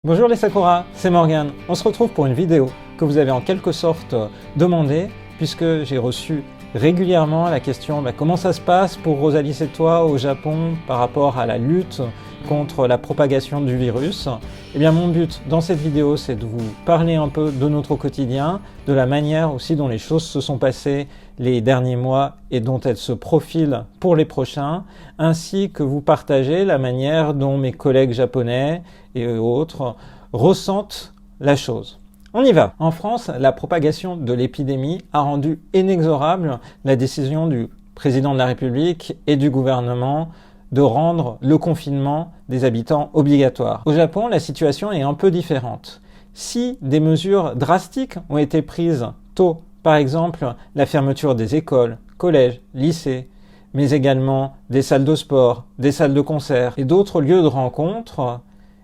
Bonjour les Sakura, c'est Morgane. On se retrouve pour une vidéo que vous avez en quelque sorte demandé puisque j'ai reçu régulièrement la question comment ça se passe pour Rosalie et toi au Japon par rapport à la lutte contre la propagation du virus. Eh bien mon but dans cette vidéo c'est de vous parler un peu de notre quotidien, de la manière aussi dont les choses se sont passées les derniers mois et dont elles se profilent pour les prochains, ainsi que vous partager la manière dont mes collègues japonais et autres ressentent la chose. On y va. En France, la propagation de l'épidémie a rendu inexorable la décision du président de la République et du gouvernement de rendre le confinement des habitants obligatoire. Au Japon, la situation est un peu différente. Si des mesures drastiques ont été prises tôt, par exemple la fermeture des écoles, collèges, lycées, mais également des salles de sport, des salles de concert et d'autres lieux de rencontre,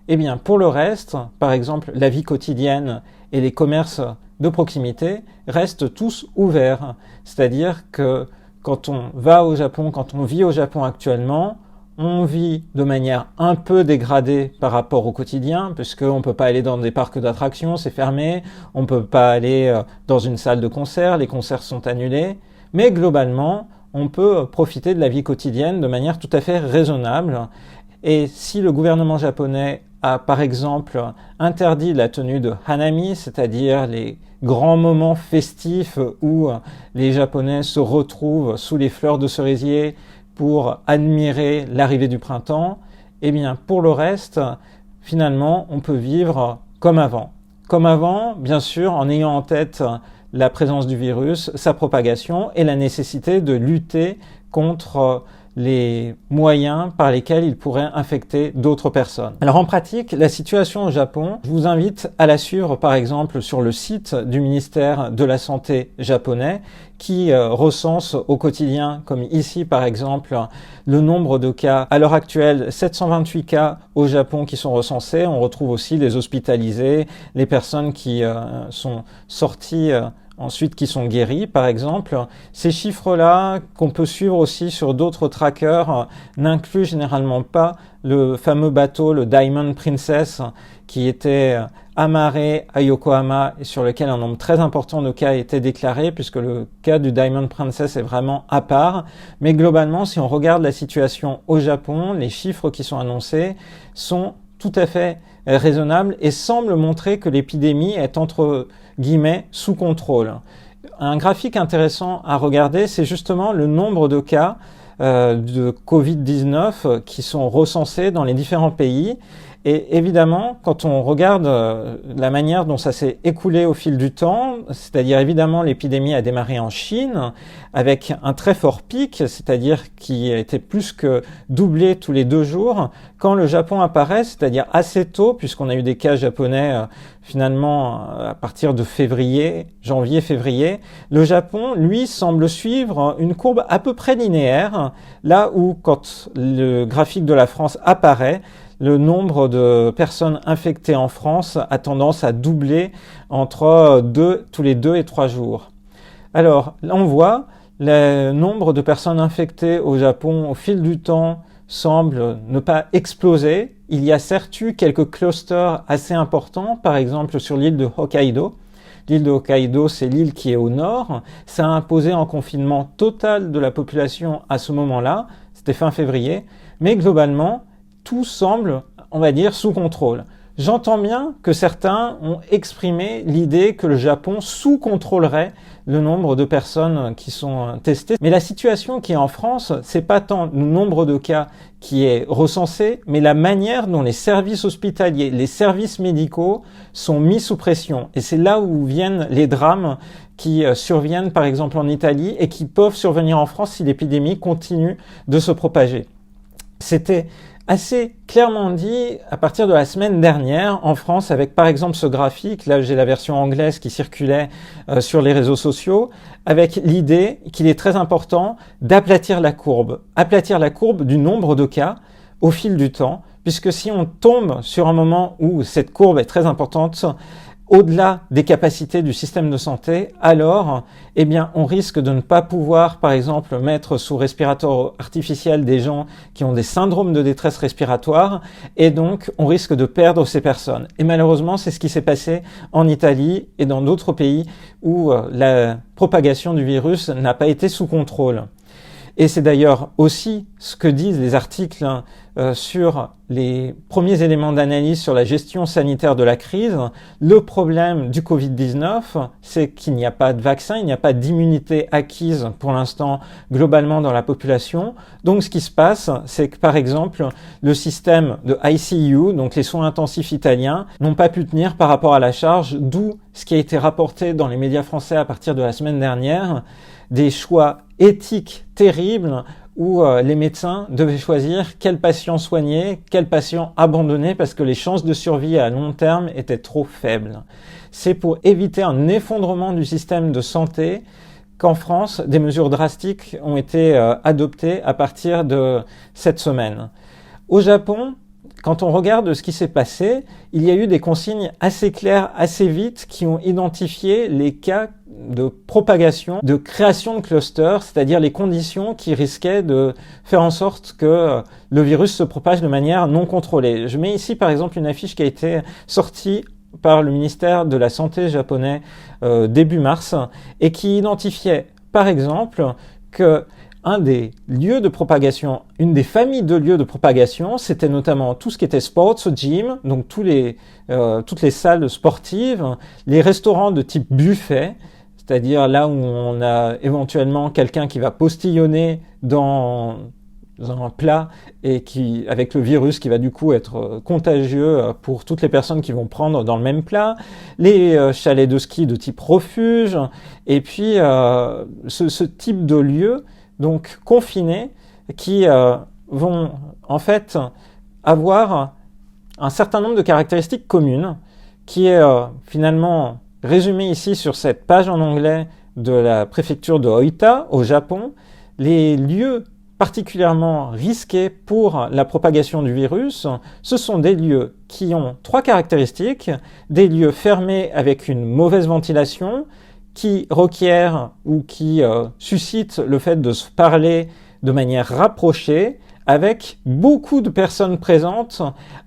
eh bien pour le reste, par exemple la vie quotidienne et les commerces de proximité restent tous ouverts. C'est-à-dire que quand on va au Japon, quand on vit au Japon actuellement, on vit de manière un peu dégradée par rapport au quotidien, puisqu'on ne peut pas aller dans des parcs d'attractions, c'est fermé, on ne peut pas aller dans une salle de concert, les concerts sont annulés, mais globalement, on peut profiter de la vie quotidienne de manière tout à fait raisonnable. Et si le gouvernement japonais a par exemple interdit la tenue de hanami, c'est-à-dire les grands moments festifs où les Japonais se retrouvent sous les fleurs de cerisier pour admirer l'arrivée du printemps, eh bien pour le reste, finalement, on peut vivre comme avant. Comme avant, bien sûr, en ayant en tête la présence du virus, sa propagation et la nécessité de lutter contre les moyens par lesquels il pourrait infecter d'autres personnes. Alors en pratique, la situation au Japon, je vous invite à la suivre par exemple sur le site du ministère de la Santé japonais qui recense au quotidien, comme ici par exemple, le nombre de cas. À l'heure actuelle, 728 cas au Japon qui sont recensés. On retrouve aussi les hospitalisés, les personnes qui sont sorties ensuite qui sont guéris, par exemple. Ces chiffres-là, qu'on peut suivre aussi sur d'autres trackers, n'incluent généralement pas le fameux bateau, le Diamond Princess, qui était amarré à Yokohama et sur lequel un nombre très important de cas était déclaré, puisque le cas du Diamond Princess est vraiment à part. Mais globalement, si on regarde la situation au Japon, les chiffres qui sont annoncés sont tout à fait raisonnable et semble montrer que l'épidémie est entre guillemets sous contrôle. Un graphique intéressant à regarder, c'est justement le nombre de cas de Covid-19 qui sont recensés dans les différents pays. Et évidemment, quand on regarde la manière dont ça s'est écoulé au fil du temps, c'est-à-dire évidemment l'épidémie a démarré en Chine avec un très fort pic, c'est-à-dire qui a été plus que doublé tous les 2 jours. Quand le Japon apparaît, c'est-à-dire assez tôt, puisqu'on a eu des cas japonais finalement à partir de janvier-février, le Japon, lui, semble suivre une courbe à peu près linéaire, là où quand le graphique de la France apparaît, le nombre de personnes infectées en France a tendance à doubler entre tous les 2 et 3 jours. Alors, là on voit, le nombre de personnes infectées au Japon au fil du temps semble ne pas exploser. Il y a certes eu quelques clusters assez importants, par exemple sur l'île de Hokkaido. L'île de Hokkaido, c'est l'île qui est au nord. Ça a imposé un confinement total de la population à ce moment-là. C'était fin février. Mais globalement, tout semble, on va dire, sous contrôle. J'entends bien que certains ont exprimé l'idée que le Japon sous-contrôlerait le nombre de personnes qui sont testées. Mais la situation qui est en France, c'est pas tant le nombre de cas qui est recensé, mais la manière dont les services hospitaliers, les services médicaux sont mis sous pression. Et c'est là où viennent les drames qui surviennent par exemple en Italie et qui peuvent survenir en France si l'épidémie continue de se propager. C'était assez clairement dit à partir de la semaine dernière en France avec par exemple ce graphique, là j'ai la version anglaise qui circulait sur les réseaux sociaux, avec l'idée qu'il est très important d'aplatir la courbe du nombre de cas au fil du temps, puisque si on tombe sur un moment où cette courbe est très importante, au-delà des capacités du système de santé, alors eh bien, on risque de ne pas pouvoir, par exemple, mettre sous respirateur artificiel des gens qui ont des syndromes de détresse respiratoire, et donc on risque de perdre ces personnes. Et malheureusement, c'est ce qui s'est passé en Italie et dans d'autres pays où la propagation du virus n'a pas été sous contrôle. Et c'est d'ailleurs aussi ce que disent les articles sur les premiers éléments d'analyse sur la gestion sanitaire de la crise. Le problème du Covid-19, c'est qu'il n'y a pas de vaccin, il n'y a pas d'immunité acquise pour l'instant globalement dans la population. Donc ce qui se passe, c'est que par exemple, le système de ICU, donc les soins intensifs italiens, n'ont pas pu tenir par rapport à la charge, d'où ce qui a été rapporté dans les médias français à partir de la semaine dernière, des choix éthiques terribles où les médecins devaient choisir quel patient soigner, quel patient abandonner parce que les chances de survie à long terme étaient trop faibles. C'est pour éviter un effondrement du système de santé qu'en France, des mesures drastiques ont été adoptées à partir de cette semaine. Au Japon, quand on regarde ce qui s'est passé, il y a eu des consignes assez claires, assez vite, qui ont identifié les cas de propagation, de création de clusters, c'est-à-dire les conditions qui risquaient de faire en sorte que le virus se propage de manière non contrôlée. Je mets ici par exemple une affiche qui a été sortie par le ministère de la Santé japonais début mars et qui identifiait par exemple que un des lieux de propagation, une des familles de lieux de propagation, c'était notamment tout ce qui était sports gym, donc toutes les salles sportives, les restaurants de type buffet, c'est-à-dire là où on a éventuellement quelqu'un qui va postillonner dans un plat et avec le virus qui va du coup être contagieux pour toutes les personnes qui vont prendre dans le même plat, les chalets de ski de type refuge, et puis ce type de lieux donc confinés qui vont en fait avoir un certain nombre de caractéristiques communes qui est finalement résumé ici sur cette page en anglais de la préfecture de Oita au Japon. Les lieux particulièrement risqués pour la propagation du virus, ce sont des lieux qui ont 3 caractéristiques, des lieux fermés avec une mauvaise ventilation, qui requièrent ou qui suscitent le fait de se parler de manière rapprochée, avec beaucoup de personnes présentes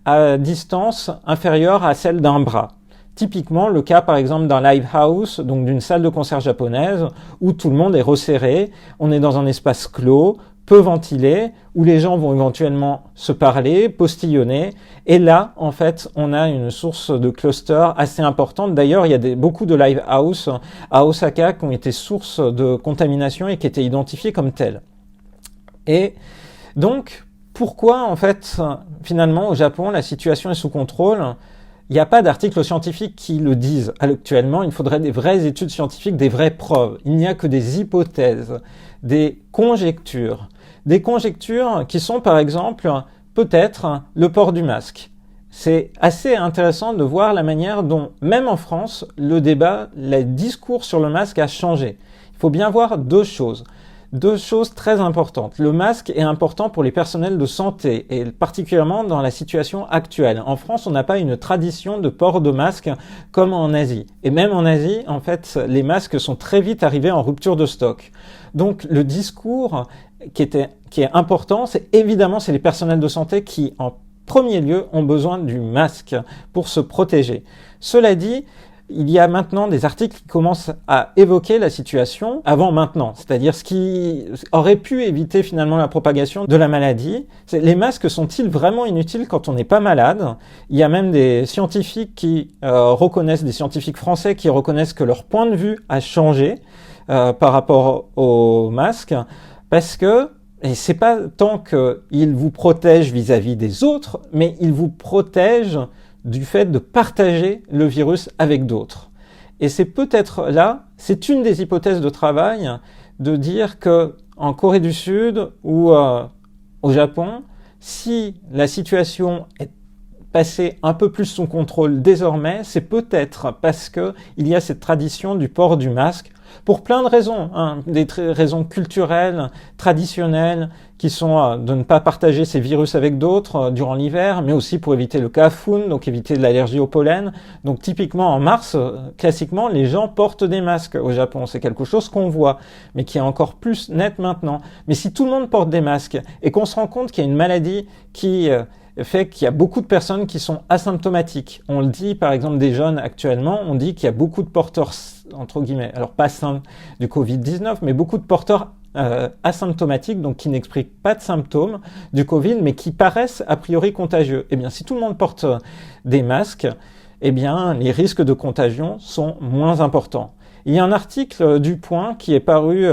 à distance inférieure à celle d'un bras. Typiquement le cas par exemple d'un live house, donc d'une salle de concert japonaise, où tout le monde est resserré, on est dans un espace clos, peu ventilé, où les gens vont éventuellement se parler, postillonner, et là, en fait, on a une source de cluster assez importante. D'ailleurs, il y a beaucoup de live house à Osaka qui ont été source de contamination et qui étaient identifiés comme tels. Et donc, pourquoi, en fait, finalement, au Japon, la situation est sous contrôle ? Il n'y a pas d'articles scientifiques qui le disent actuellement. Il faudrait des vraies études scientifiques, des vraies preuves. Il n'y a que des hypothèses, des conjectures. Des conjectures qui sont, par exemple, peut-être le port du masque. C'est assez intéressant de voir la manière dont, même en France, le débat, le discours sur le masque a changé. Il faut bien voir deux choses très importantes. Le masque est important pour les personnels de santé, et particulièrement dans la situation actuelle. En France, on n'a pas une tradition de port de masque comme en Asie. Et même en Asie, en fait, les masques sont très vite arrivés en rupture de stock. Donc, le discours qui est important, c'est les personnels de santé qui, en premier lieu, ont besoin du masque pour se protéger. Cela dit, il y a maintenant des articles qui commencent à évoquer la situation avant-maintenant, c'est-à-dire ce qui aurait pu éviter finalement la propagation de la maladie. Les masques sont-ils vraiment inutiles quand on n'est pas malade ? Il y a même des scientifiques des scientifiques français qui reconnaissent que leur point de vue a changé par rapport aux masques, parce que, et c'est pas tant qu'ils vous protègent vis-à-vis des autres, mais ils vous protègent du fait de partager le virus avec d'autres. Et c'est peut-être là, c'est une des hypothèses de travail, de dire que en Corée du Sud ou au Japon, si la situation est passée un peu plus sous contrôle désormais, c'est peut-être parce que il y a cette tradition du port du masque, pour plein de raisons, des raisons culturelles, traditionnelles, qui sont de ne pas partager ces virus avec d'autres durant l'hiver, mais aussi pour éviter le kafun, donc éviter de l'allergie au pollen. Donc typiquement en mars, classiquement, les gens portent des masques au Japon. C'est quelque chose qu'on voit, mais qui est encore plus net maintenant. Mais si tout le monde porte des masques et qu'on se rend compte qu'il y a une maladie qui fait qu'il y a beaucoup de personnes qui sont asymptomatiques. On le dit, par exemple, des jeunes actuellement, on dit qu'il y a beaucoup de porteurs, entre guillemets, alors pas sains du Covid-19, mais beaucoup de porteurs asymptomatiques, donc qui n'expliquent pas de symptômes du Covid, mais qui paraissent a priori contagieux. Eh bien, si tout le monde porte des masques, eh bien, les risques de contagion sont moins importants. Il y a un article du Point qui est paru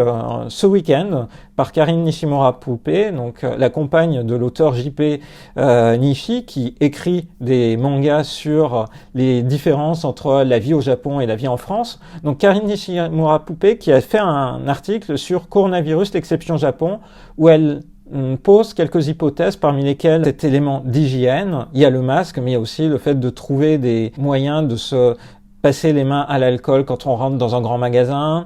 ce week-end par Karine Nishimura-Poupé, donc la compagne de l'auteur J.P. Nishi, qui écrit des mangas sur les différences entre la vie au Japon et la vie en France. Donc Karine Nishimura-Poupé qui a fait un article sur Coronavirus, l'exception Japon, où elle pose quelques hypothèses, parmi lesquelles cet élément d'hygiène. Il y a le masque, mais il y a aussi le fait de trouver des moyens de se passer les mains à l'alcool quand on rentre dans un grand magasin.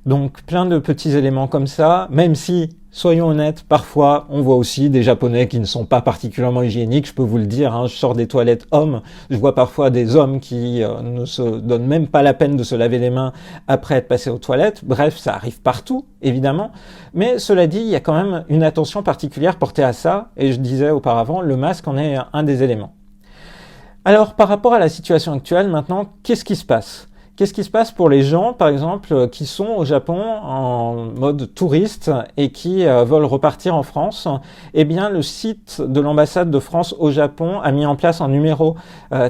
Donc plein de petits éléments comme ça, même si, soyons honnêtes, parfois on voit aussi des Japonais qui ne sont pas particulièrement hygiéniques, je peux vous le dire, hein, je sors des toilettes hommes, je vois parfois des hommes qui ne se donnent même pas la peine de se laver les mains après être passés aux toilettes. Bref, ça arrive partout, évidemment, mais cela dit, il y a quand même une attention particulière portée à ça, et je disais auparavant, le masque en est un des éléments. Alors, par rapport à la situation actuelle, maintenant, qu'est-ce qui se passe ? Qu'est-ce qui se passe pour les gens, par exemple, qui sont au Japon en mode touriste et qui veulent repartir en France ? Eh bien, le site de l'ambassade de France au Japon a mis en place un numéro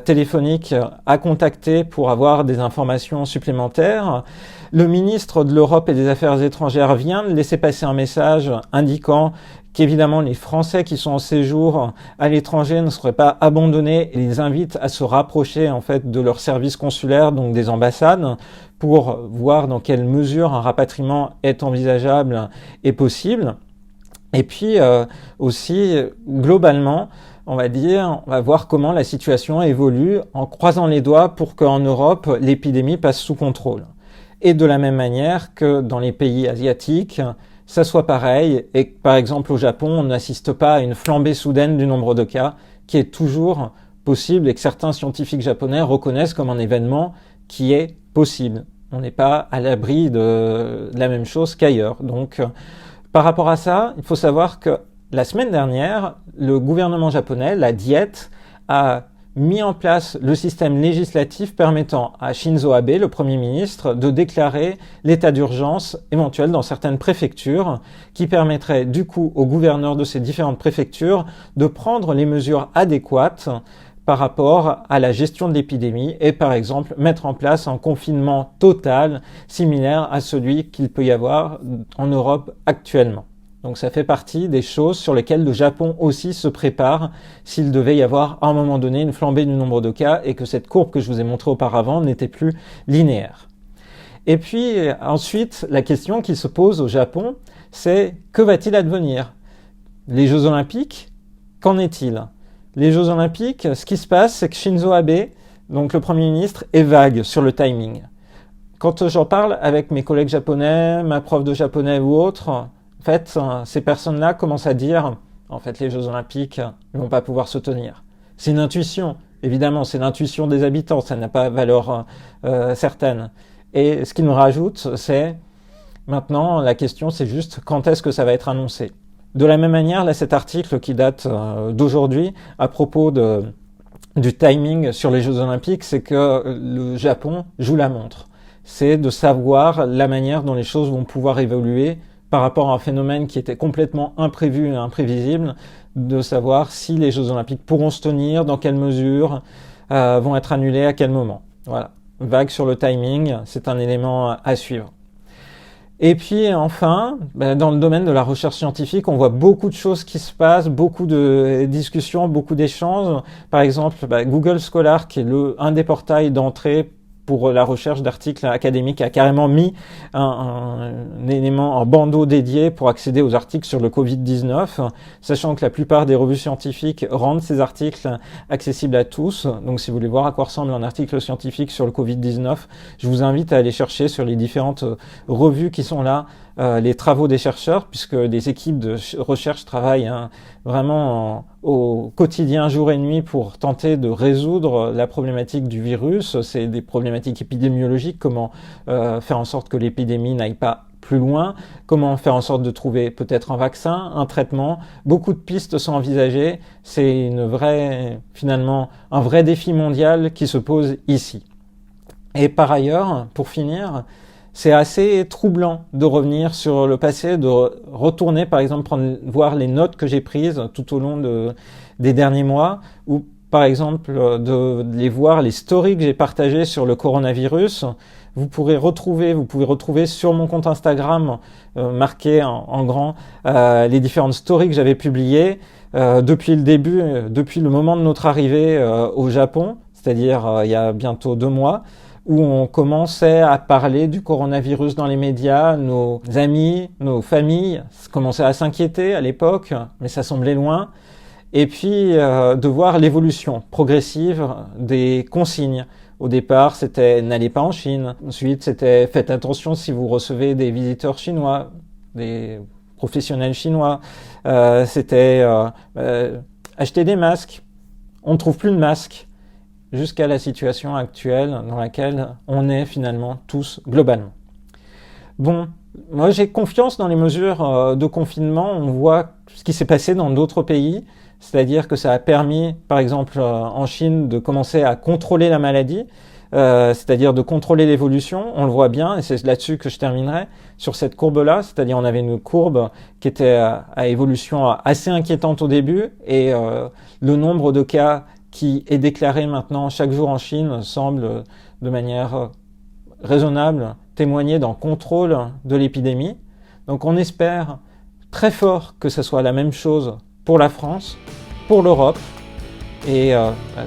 téléphonique à contacter pour avoir des informations supplémentaires. Le ministre de l'Europe et des Affaires étrangères vient de laisser passer un message indiquant qu'évidemment les Français qui sont en séjour à l'étranger ne seraient pas abandonnés et les invite à se rapprocher en fait de leurs services consulaires, donc des ambassades, pour voir dans quelle mesure un rapatriement est envisageable et possible. Et puis aussi globalement, on va voir comment la situation évolue en croisant les doigts pour qu'en Europe l'épidémie passe sous contrôle. Et de la même manière que dans les pays asiatiques, ça soit pareil, et que, par exemple au Japon, on n'assiste pas à une flambée soudaine du nombre de cas, qui est toujours possible et que certains scientifiques japonais reconnaissent comme un événement qui est possible. On n'est pas à l'abri de la même chose qu'ailleurs. Donc, par rapport à ça, il faut savoir que la semaine dernière, le gouvernement japonais, la Diète, a mis en place le système législatif permettant à Shinzo Abe, le Premier ministre, de déclarer l'état d'urgence éventuel dans certaines préfectures, qui permettrait du coup aux gouverneurs de ces différentes préfectures de prendre les mesures adéquates par rapport à la gestion de l'épidémie et par exemple mettre en place un confinement total similaire à celui qu'il peut y avoir en Europe actuellement. Donc ça fait partie des choses sur lesquelles le Japon aussi se prépare s'il devait y avoir à un moment donné une flambée du nombre de cas et que cette courbe que je vous ai montrée auparavant n'était plus linéaire. Et puis ensuite, la question qui se pose au Japon, c'est que va-t-il advenir ? Les Jeux Olympiques, qu'en est-il ? Les Jeux Olympiques, ce qui se passe, c'est que Shinzo Abe, donc le Premier ministre, est vague sur le timing. Quand j'en parle avec mes collègues japonais, ma prof de japonais ou autres, en fait, ces personnes-là commencent à dire, en fait, les Jeux Olympiques ne vont pas pouvoir se tenir. C'est une intuition, évidemment, c'est l'intuition des habitants, ça n'a pas valeur certaine. Et ce qu'ils me rajoutent, c'est, maintenant, la question, c'est juste quand est-ce que ça va être annoncé. De la même manière, là, cet article qui date d'aujourd'hui, à propos du timing sur les Jeux Olympiques, c'est que le Japon joue la montre. C'est de savoir la manière dont les choses vont pouvoir évoluer par rapport à un phénomène qui était complètement imprévu et imprévisible, de savoir si les Jeux Olympiques pourront se tenir, dans quelle mesure, vont être annulés, à quel moment. Voilà. Vague sur le timing, c'est un élément à suivre. Et puis enfin, dans le domaine de la recherche scientifique, on voit beaucoup de choses qui se passent, beaucoup de discussions, beaucoup d'échanges. Par exemple, Google Scholar, qui est un des portails d'entrée pour la recherche d'articles académiques, a carrément mis un élément, un bandeau dédié pour accéder aux articles sur le Covid-19, sachant que la plupart des revues scientifiques rendent ces articles accessibles à tous. Donc si vous voulez voir à quoi ressemble un article scientifique sur le Covid-19, je vous invite à aller chercher sur les différentes revues qui sont là les travaux des chercheurs, puisque des équipes de recherche travaillent vraiment au quotidien, jour et nuit, pour tenter de résoudre la problématique du virus. C'est des problématiques épidémiologiques, comment faire en sorte que l'épidémie n'aille pas plus loin, comment faire en sorte de trouver peut-être un vaccin, un traitement. Beaucoup de pistes sont envisagées. C'est finalement un vrai défi mondial qui se pose ici. Et par ailleurs, pour finir, c'est assez troublant de revenir sur le passé, de retourner par exemple voir les notes que j'ai prises tout au long des derniers mois, ou par exemple de les voir, les stories que j'ai partagées sur le coronavirus. Vous pouvez retrouver sur mon compte Instagram marqué en grand les différentes stories que j'avais publiées depuis le début, depuis le moment de notre arrivée au Japon, c'est-à-dire il y a bientôt 2 mois, où on commençait à parler du coronavirus dans les médias. Nos amis, nos familles commençaient à s'inquiéter à l'époque, mais ça semblait loin. Et puis de voir l'évolution progressive des consignes. Au départ, c'était « n'allez pas en Chine ». Ensuite, c'était « faites attention si vous recevez des visiteurs chinois, des professionnels chinois ». C'était « achetez des masques ». On ne trouve plus de masques, jusqu'à la situation actuelle dans laquelle on est finalement tous globalement. Bon, moi j'ai confiance dans les mesures de confinement. On voit ce qui s'est passé dans d'autres pays, c'est-à-dire que ça a permis, par exemple en Chine, de commencer à contrôler la maladie, c'est-à-dire de contrôler l'évolution. On le voit bien, et c'est là-dessus que je terminerai, sur cette courbe-là, c'est-à-dire on avait une courbe qui était à évolution assez inquiétante au début, et le nombre de cas qui est déclaré maintenant chaque jour en Chine semble de manière raisonnable témoigner d'un contrôle de l'épidémie. Donc on espère très fort que ce soit la même chose pour la France, pour l'Europe, et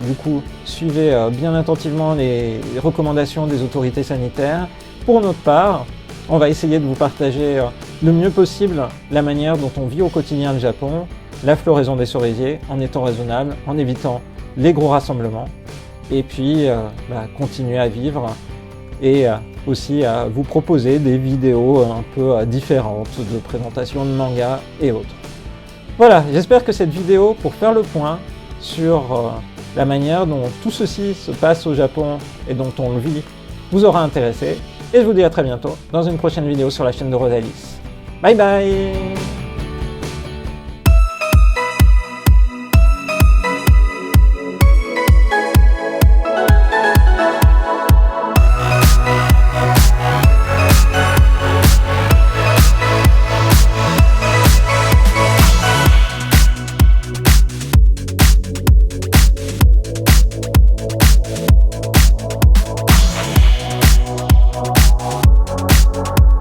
du coup suivez bien attentivement les recommandations des autorités sanitaires. Pour notre part, on va essayer de vous partager le mieux possible la manière dont on vit au quotidien le Japon, la floraison des cerisiers, en étant raisonnable, en évitant les gros rassemblements, et puis continuer à vivre, et aussi à vous proposer des vidéos un peu différentes de présentation de manga et autres. Voilà, j'espère que cette vidéo, pour faire le point sur la manière dont tout ceci se passe au Japon et dont on le vit, vous aura intéressé, et je vous dis à très bientôt dans une prochaine vidéo sur la chaîne de Rosalis. Bye bye!